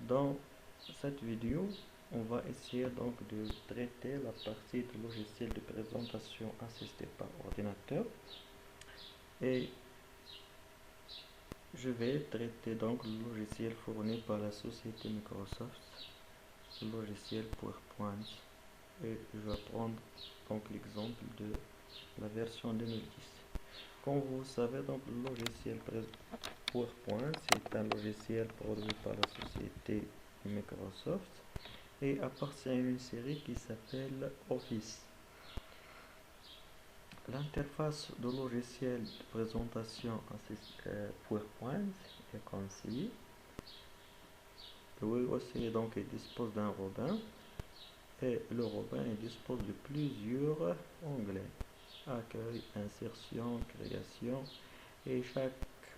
Dans cette vidéo, on va essayer donc de traiter la partie du logiciel de présentation assisté par ordinateur et je vais traiter donc le logiciel fourni par la société Microsoft, le logiciel PowerPoint, et je vais prendre donc l'exemple de la version 2010. Comme vous savez, donc le logiciel PowerPoint, c'est un logiciel produit par la société Microsoft et appartient à une série qui s'appelle Office. L'interface du logiciel de présentation PowerPoint est comme ci. Oui, aussi donc il dispose d'un Robin et le Robin il dispose de plusieurs onglets: accueil, insertion, création, et chaque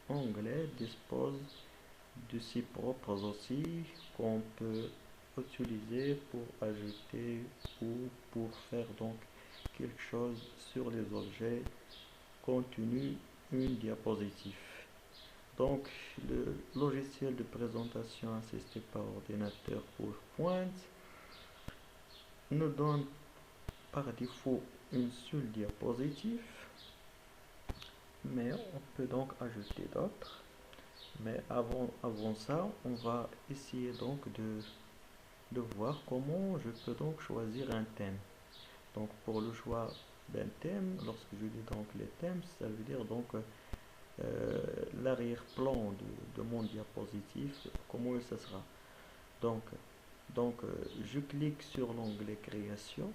onglet dispose de ses propres aussi qu'on peut utiliser pour ajouter ou pour faire donc quelque chose sur les objets contenus une diapositive. Donc le logiciel de présentation assisté par ordinateur PowerPoint nous donne par défaut une seule diapositive, mais on peut donc ajouter d'autres. Mais avant ça, on va essayer donc de voir comment je peux donc choisir un thème. Donc pour le choix d'un thème, lorsque je dis donc les thèmes, ça veut dire donc l'arrière-plan de mon diapositive, comment ça sera. Donc je clique sur l'onglet création.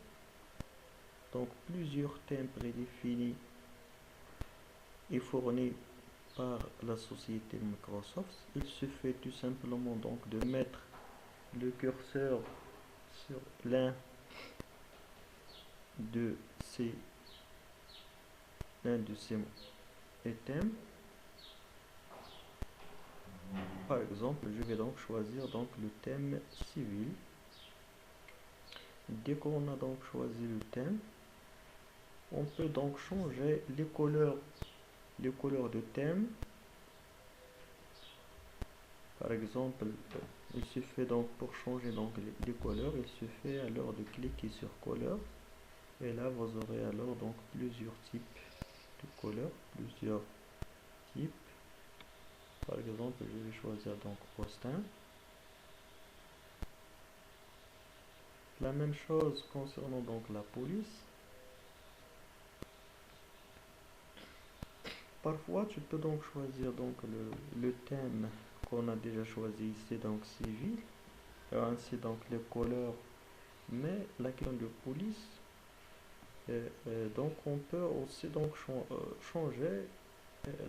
Donc plusieurs thèmes prédéfinis et fournis par la société Microsoft. Il suffit tout simplement donc de mettre le curseur sur l'un de ces thèmes. Par exemple, je vais donc choisir donc le thème civil. Dès qu'on a donc choisi le thème, on peut donc changer les couleurs de thème. Par exemple, il suffit donc pour changer donc les couleurs, il suffit alors de cliquer sur couleur et là vous aurez alors donc plusieurs types de couleurs, plusieurs types. Par exemple, je vais choisir donc Austin. La même chose concernant donc la police. Parfois, tu peux donc choisir donc le thème qu'on a déjà choisi ici, donc civil, et ainsi donc les couleurs. Mais la question de police, donc on peut aussi donc changer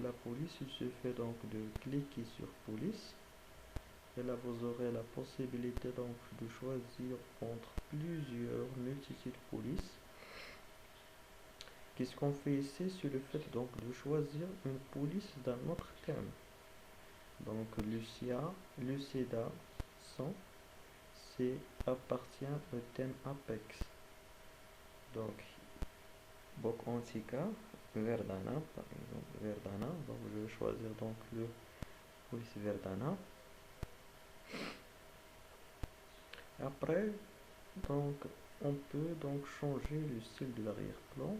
la police. Il suffit donc de cliquer sur police. Et là, vous aurez la possibilité donc de choisir entre plusieurs multitudes de polices. Qu'est-ce qu'on fait ici? C'est le fait donc de choisir une police d'un autre thème. Donc Lucia, Lucida, 100, c'est appartient au thème Apex. Donc Bok Antica, Verdana, par exemple, Verdana. Donc je vais choisir donc le police Verdana. Après, donc on peut donc changer le style de l'arrière-plan.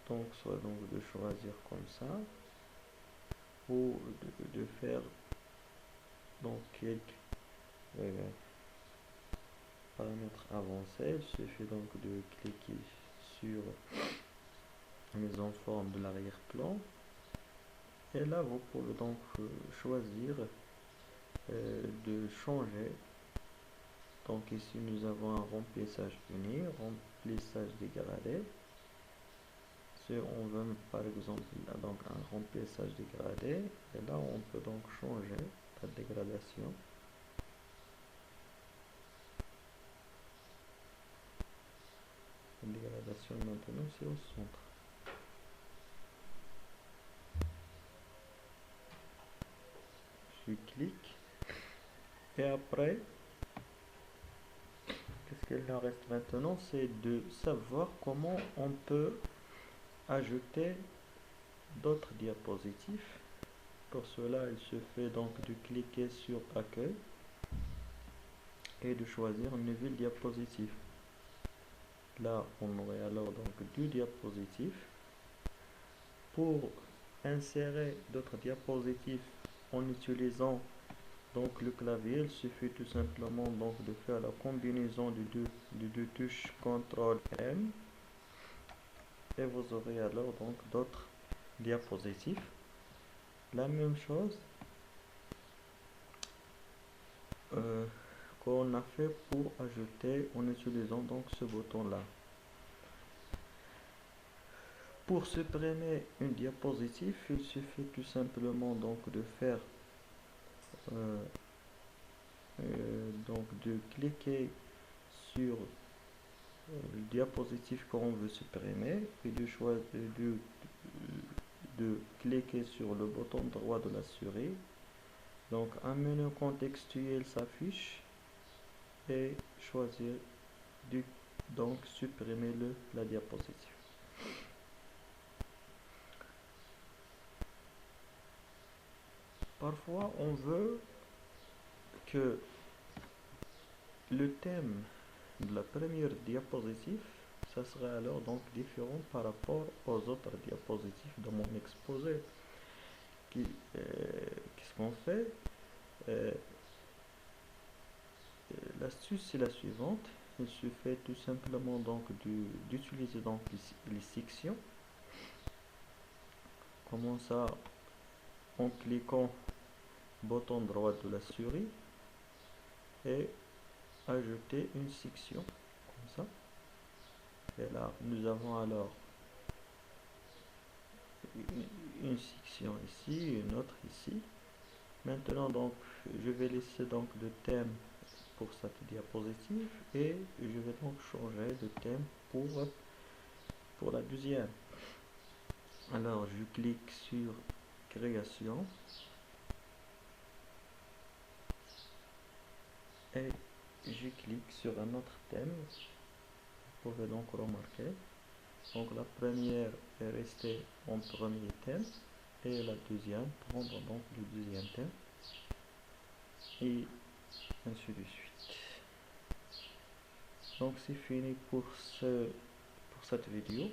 Donc soit donc de choisir comme ça ou de faire donc quelques paramètres avancés. Il suffit donc de cliquer sur la mise en forme de l'arrière-plan et là vous pouvez donc choisir de changer. Donc ici nous avons un remplissage uni, remplissage dégradé. Si on veut par exemple là, donc un remplissage dégradé, et là on peut donc changer la dégradation. La dégradation maintenant c'est au centre. Je clique et après qu'est-ce qu'il en reste maintenant, c'est de savoir comment on peut ajouter d'autres diapositives. Pour cela, il se fait donc de cliquer sur accueil et de choisir une nouvelle diapositive. Là, on aurait alors donc deux diapositives. Pour insérer d'autres diapositives en utilisant donc le clavier, il suffit tout simplement donc de faire la combinaison de deux touches CTRL M et vous aurez alors donc d'autres diapositives. La même chose qu'on a fait pour ajouter en utilisant donc ce bouton là. Pour supprimer une diapositive, il suffit tout simplement donc de faire donc de cliquer sur le diapositive qu'on veut supprimer et de choisir de cliquer sur le bouton droit de la souris. Donc un menu contextuel s'affiche et choisir donc supprimer la diapositive. Parfois on veut que le thème de la première diapositive, ça serait alors donc différent par rapport aux autres diapositives de mon exposé. Qu'est-ce qu'on fait? L'astuce c'est la suivante. Il suffit tout simplement donc d'utiliser donc les sections. Comment ça? En cliquant bouton droit de la souris et ajouter une section comme ça. Et là nous avons alors une section ici, une autre ici. Maintenant donc je vais laisser donc le thème pour cette diapositive et je vais donc changer de thème pour la deuxième. Alors je clique sur création et je clique sur un autre thème. Vous pouvez donc remarquer, donc la première est restée en premier thème et la deuxième prendre donc le deuxième thème et ainsi de suite. Donc c'est fini pour cette vidéo.